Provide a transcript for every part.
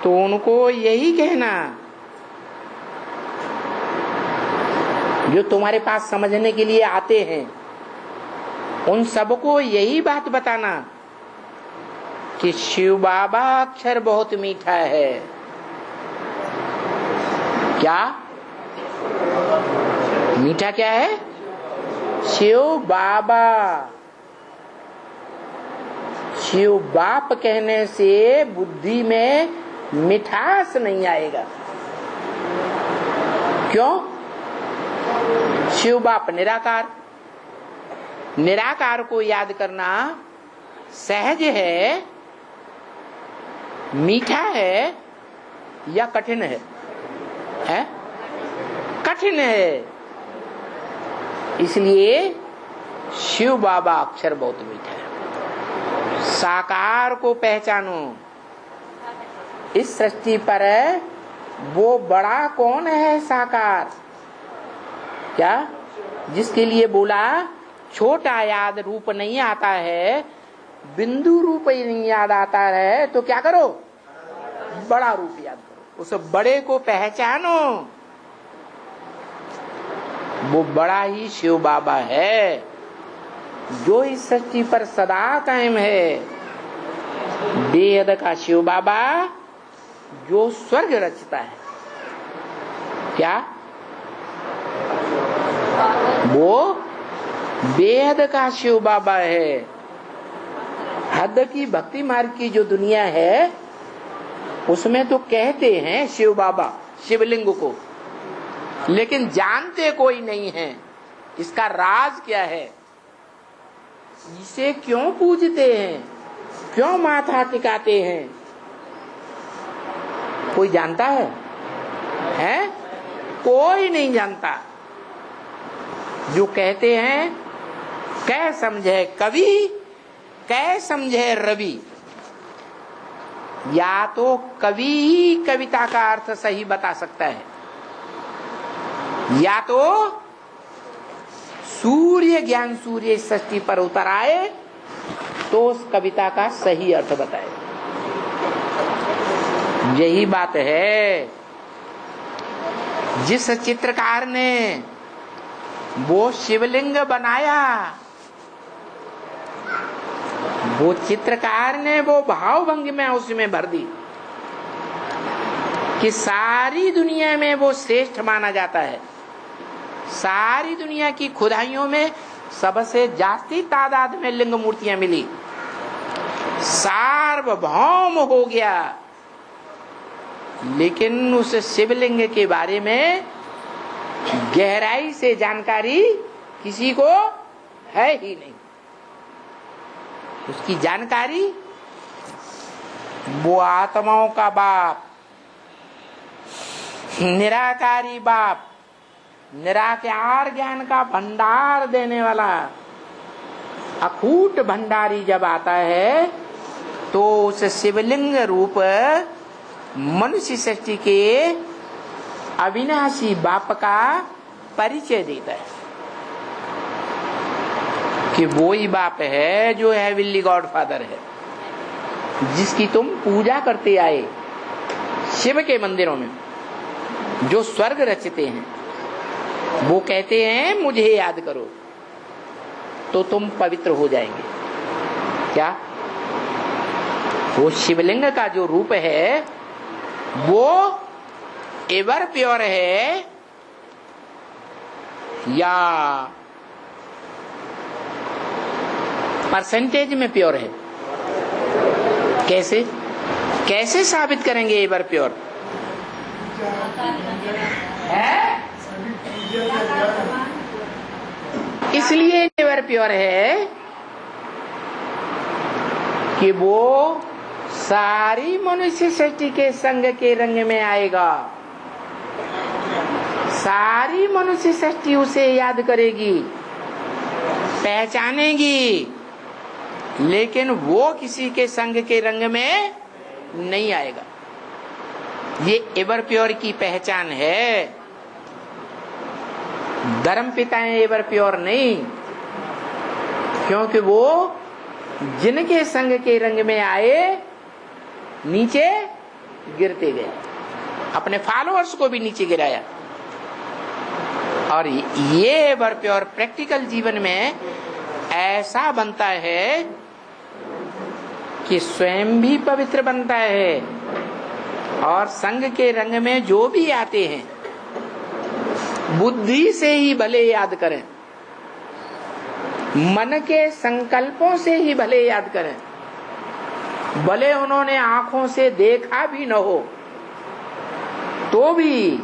तो उनको यही कहना, जो तुम्हारे पास समझने के लिए आते हैं उन सबको यही बात बताना कि शिव बाबा अक्षर बहुत मीठा है। क्या मीठा? क्या है? शिव बाबा। शिव बाप कहने से बुद्धि में मिठास नहीं आएगा। क्यों? शिव बाप निराकार। निराकार को याद करना सहज है, मीठा है या कठिन है? है? कठिन है। इसलिए शिव बाबा अक्षर बहुत मीठा है। साकार को पहचानो। इस सृष्टि पर वो बड़ा कौन है? साकार। क्या? जिसके लिए बोला छोटा याद रूप नहीं आता है, बिंदु रूप ही नहीं याद आता है, तो क्या करो? बड़ा रूप याद करो। उस बड़े को पहचानो। वो बड़ा ही शिव बाबा है, जो इस सृष्टि पर सदा कायम है। बेहद का शिव बाबा जो स्वर्ग रचता है। क्या? वो बेहद का शिव बाबा है। हद की भक्ति मार्ग की जो दुनिया है उसमें तो कहते हैं शिव बाबा, शिवलिंग को, लेकिन जानते कोई नहीं है इसका राज क्या है। इसे क्यों पूजते हैं, क्यों माथा टिकाते हैं? कोई जानता है? हैं? कोई नहीं जानता। जो कहते हैं कै समझे कवि, कै समझे रवि। या तो कवि ही कविता का अर्थ सही बता सकता है, या तो सूर्य ज्ञान सूर्य सृष्टि पर उतर आए तो उस कविता का सही अर्थ बताए। यही बात है। जिस चित्रकार ने वो शिवलिंग बनाया, वो चित्रकार ने वो भावभंग में उसमें भर दी कि सारी दुनिया में वो श्रेष्ठ माना जाता है। सारी दुनिया की खुदाइयों में सबसे जास्ती तादाद में लिंग मूर्तियां मिली, सार्वभौम हो गया। लेकिन उस शिवलिंग के बारे में गहराई से जानकारी किसी को है ही नहीं। उसकी जानकारी वो आत्माओं का बाप, निराकारी बाप, निराकार ज्ञान का भंडार देने वाला अकूट भंडारी जब आता है तो उस शिवलिंग रूप मनुष्य सृष्टि के अविनाशी बाप का परिचय देता है कि वो ही बाप है जो हेवनली गॉड फादर है, जिसकी तुम पूजा करते आए शिव के मंदिरों में, जो स्वर्ग रचते हैं। वो कहते हैं मुझे याद करो तो तुम पवित्र हो जाएंगे। क्या? वो शिवलिंग का जो रूप है वो एवर प्योर है या परसेंटेज में प्योर है? कैसे कैसे साबित करेंगे एवर प्योर है? इसलिए एवर प्योर है कि वो सारी मनुष्य सृष्टि के संग के रंग में आएगा। सारी मनुष्य सृष्टि उसे याद करेगी, पहचानेगी, लेकिन वो किसी के संग के रंग में नहीं आएगा। ये एवर प्योर की पहचान है। धर्म पिताएं एवर प्योर नहीं, क्योंकि वो जिनके संग के रंग में आए नीचे गिरते गए, अपने फॉलोअर्स को भी नीचे गिराया। और ये एवर प्योर प्रैक्टिकल जीवन में ऐसा बनता है कि स्वयं भी पवित्र बनता है और संग के रंग में जो भी आते हैं बुद्धि से ही भले याद करें, मन के संकल्पों से ही भले याद करें, भले उन्होंने आंखों से देखा भी न हो, तो भी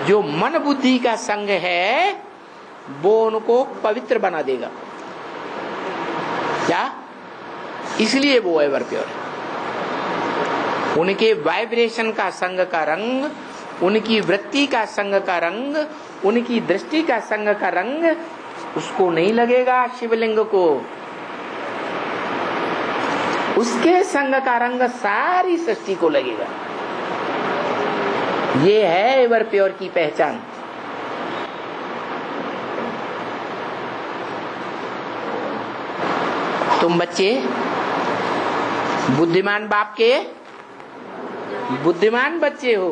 जो मन बुद्धि का संग है वो उनको पवित्र बना देगा। क्या? इसलिए वो एवर प्योर है। उनके वाइब्रेशन का संग का रंग, उनकी वृत्ति का संग का रंग, उनकी दृष्टि का संग का रंग उसको नहीं लगेगा। शिवलिंग को उसके संग का रंग सारी सृष्टि को लगेगा। ये है एवर प्योर की पहचान। तुम बच्चे बुद्धिमान बाप के बुद्धिमान बच्चे हो।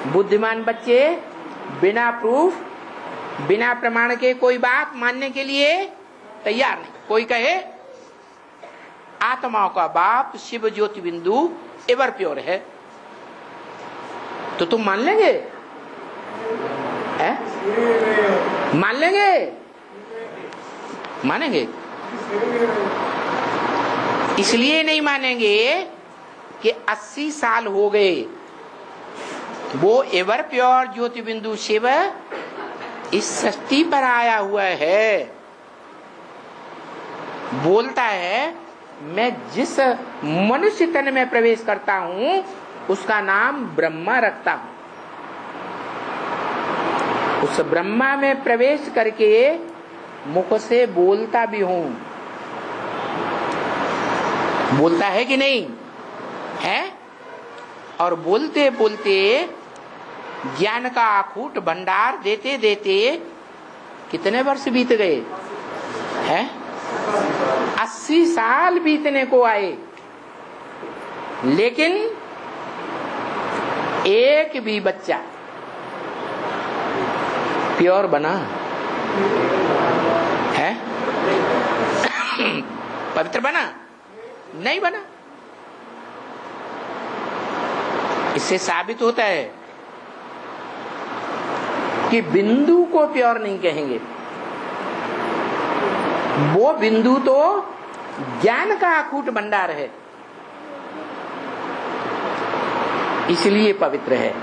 बुद्धिमान बच्चे बिना प्रूफ, बिना प्रमाण के कोई बात मानने के लिए तैयार नहीं। कोई कहे आत्माओं का बाप शिव ज्योति बिंदु एवर प्योर है, तो तुम मान लेंगे? मान लेंगे? मानेंगे? इसलिए नहीं मानेंगे कि 80 साल हो गए वो एवर प्योर ज्योति बिंदु शिव इस सृष्टि पर आया हुआ है। बोलता है मैं जिस मनुष्य तन में प्रवेश करता हूं उसका नाम ब्रह्मा रखता हूं। उस ब्रह्मा में प्रवेश करके मुख से बोलता भी हूं। बोलता है कि नहीं है? और बोलते बोलते ज्ञान का अखूट भंडार देते देते कितने वर्ष बीत गए हैं? 80 साल बीतने को आए, लेकिन एक भी बच्चा प्योर बना है? पवित्र बना? नहीं बना। इससे साबित होता है कि बिंदु को प्योर नहीं कहेंगे। वो बिंदु तो ज्ञान का अखूट भंडार है, इसलिए पवित्र है।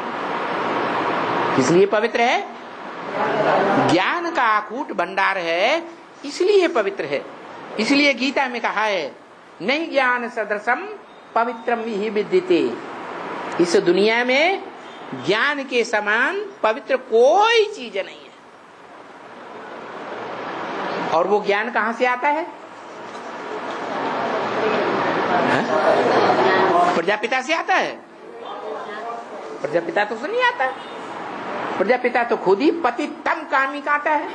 इसलिए पवित्र है, ज्ञान का अखूट भंडार है, इसलिए पवित्र है। इसलिए गीता में कहा है नहीं ज्ञान सदृशम पवित्रम ही विद्यते। इस दुनिया में ज्ञान के समान पवित्र कोई चीज नहीं है। और वो ज्ञान कहां से आता है? प्रजापिता से आता है। प्रजापिता तो से नहीं आता। प्रजापिता तो खुद ही पति तम कामी काटा है,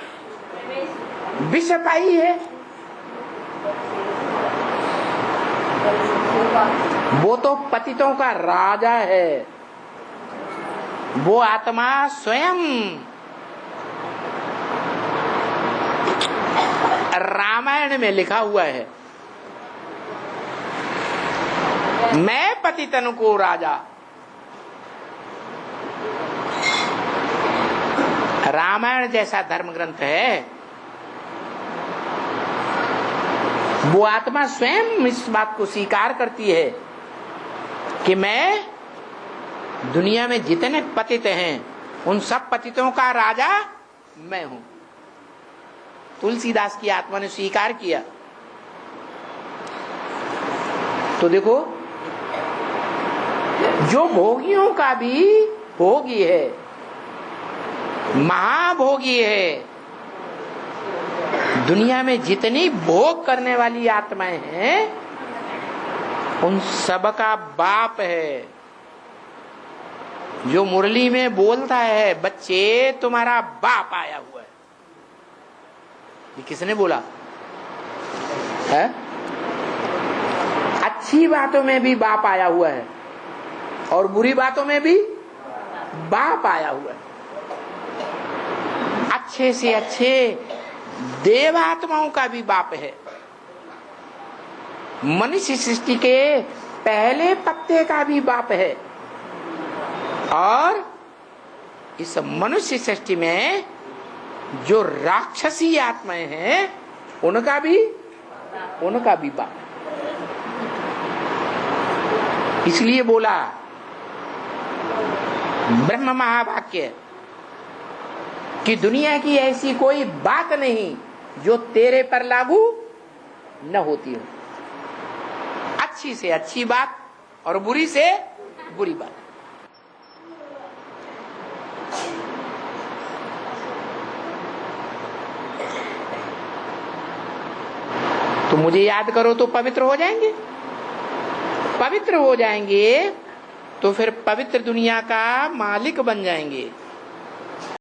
विषपाई है। वो तो पतितों का राजा है। वो आत्मा स्वयं रामायण में लिखा हुआ है, मैं पतितन को राजा। रामायण जैसा धर्म ग्रंथ है। वो आत्मा स्वयं इस बात को स्वीकार करती है कि मैं दुनिया में जितने पतित हैं उन सब पतितों का राजा मैं हूं। तुलसीदास की आत्मा ने स्वीकार किया। तो देखो, जो भोगियों का भी भोगी है, महाभोगी है, दुनिया में जितनी भोग करने वाली आत्माएं हैं उन सब का बाप है। जो मुरली में बोलता है बच्चे तुम्हारा बाप आया हुआ है, ये किसने बोला है? अच्छी बातों में भी बाप आया हुआ है, और बुरी बातों में भी बाप आया हुआ है। अच्छे से अच्छे देवात्माओं का भी बाप है। मनुष्य सृष्टि के पहले पत्ते का भी बाप है, और इस मनुष्य सृष्टि में जो राक्षसी आत्माएं हैं उनका भी बाप है। इसलिए बोला ब्रह्म महावाक्य कि दुनिया की ऐसी कोई बात नहीं जो तेरे पर लागू न होती हो। अच्छी से अच्छी बात और बुरी से बुरी बात। तो मुझे याद करो तो पवित्र हो जाएंगे। पवित्र हो जाएंगे तो फिर पवित्र दुनिया का मालिक बन जाएंगे।